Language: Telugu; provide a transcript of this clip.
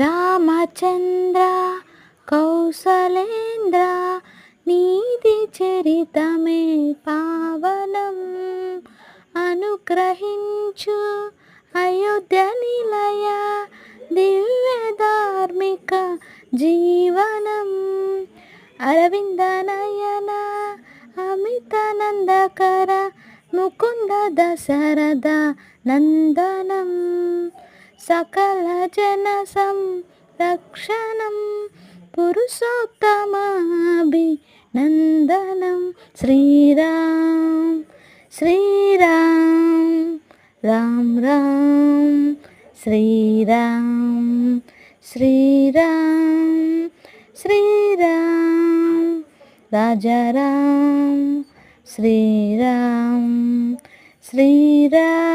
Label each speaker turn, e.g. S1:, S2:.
S1: శ్రీరామచంద్ర కౌసలేంద్ర నీది చరితమే పావనం అనుగ్రహించు అయోధ్య నిలయ దివ్య ధార్మిక జీవనం అరవింద నయన అమితానందకర ముకుంద దశరథ నందనం సకల జన సంరక్షణం పురుషోత్తమాభినందనం శ్రీరామ్ శ్రీరామ్ రామ్ రామ్ శ్రీరామ్ శ్రీరామ్ శ్రీరామ్ రాజారామ్ శ్రీరామ్ శ్రీరామ్